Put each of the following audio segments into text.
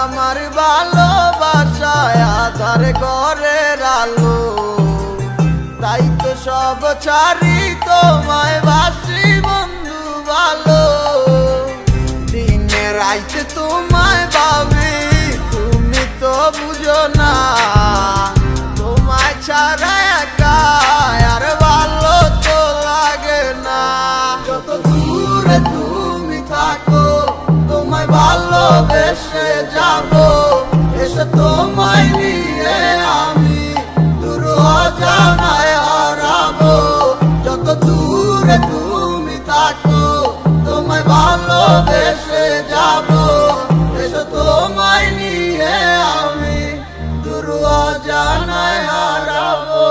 আমার ভালোবাসায় আধার ঘরের আলো, তাই তো সব ছাড়ি তোমায় বাসি বন্ধু ভালো। দিনে রাইতে তোমায় ভাবি, তুমি তো বুঝো না, তোমায় ছাড়া একা আর ভালো তো লাগে না। যত দূরে তুমি থাকো তোমায় ভালোবেসে যাবো, এসে তোমায় নিয়ে আমি দূর অজানায় হারাবো। যত দূরে তুমি থাকো তোমায় ভালোবেসে যাবো, এসে তোমায় নিয়ে আমি দূর অজানায় হারাবো।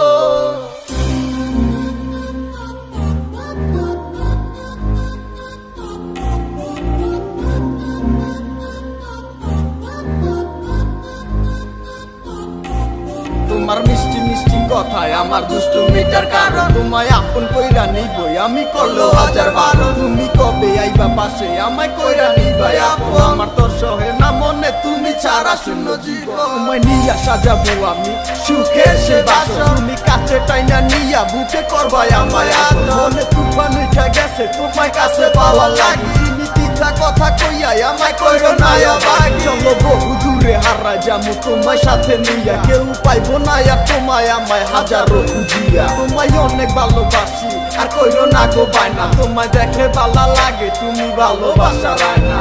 তোমার মিষ্টি মিষ্টি কথায় আমার দুষ্টুমিটার কারণ, তোমায় আপন কইরা নিবই আমি করলো হাজার বারো। তুমি কবে আইবা পাশে আমায় কইরা নিবাই আপু, আমার তো সহে না মনে তুমি ছাড়া শূন্য জীবন। তোমায় নিয়া সাজাবো আমি সুখে সে বাসর, তুমি কাছে টাইনা নিয়া বুকে করবাই আমায় আদর। মনে তুফান উঠা গেছে তোমায় কাছে পাওয়ার লাগি, মিথ্যা কথা কইয়াই আমায় কইরো না আবার। চলো বহু দূরে হারা যামু তোমায় সাথে নিয়া, কেউ পাইবো না আর তোমায় আমায় হাজারো খুঁজিয়া। তোমায় অনেক ভালোবাসি আর কইরো না গো বায়না, তোমায় দেখে ভালো লাগে তুমি ভালোবাসা রায়না।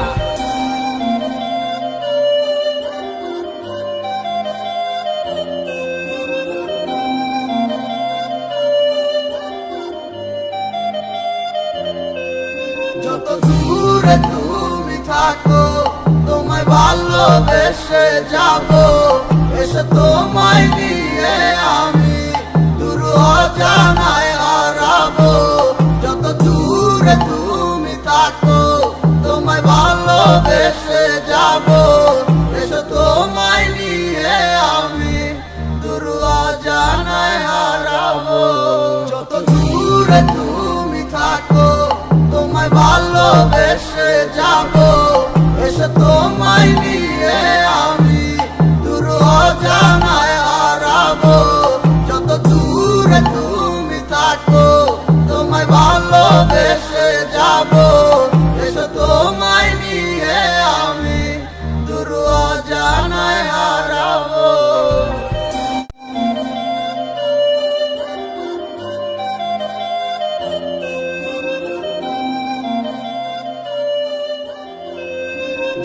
যত দূরে তুমি থাকো তোমায় ভালোবেসে যাবো, এসে তোমায় নিয়ে আমি দূর অজানায় হারাবো। যত দূরে তুমি থাকো তোমায় ভালোবেসে যাবো, এসে তোমায় নিয়ে আমি দূর অজানায় হারাবো। যত দূরে তুমি থাকো তোমায় ভালোবেসে যাবো, এসে তোমায় নিয়ে আমি দূর অজানায় হারাবো। যত দূরে তুমি থাকো তোমায় ভালোবেসে যাবো, এসে তোমায় নিয়ে আমি দূর অজানায় হারাবো।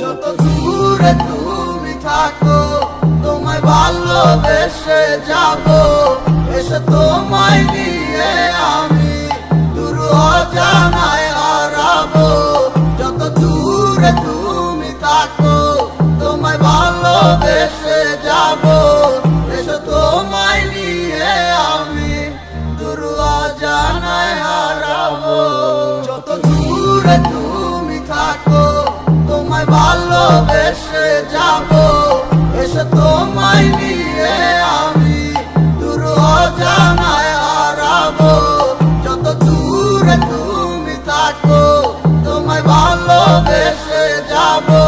যত দূরে তুমি থাকো তোমায় ভালোবেসে যাবো, এসে তোমায় নিয়ে আমি দূর অজানায় হারাবো। যত দূরে তুমি থাকো তোমায় ভালোবেসে যাবো, এসে তোমায় নিয়ে আমি দূর অজানায় হারাবো। যত দূরে তুমি থাকো তোমায় ভালোবেসে যাবো, এসে তোমায় নিয়ে আমি দূর অজানায় হারাবো। যত দূরে তুমি থাকো তোমায় ভালোবেসে যাবো,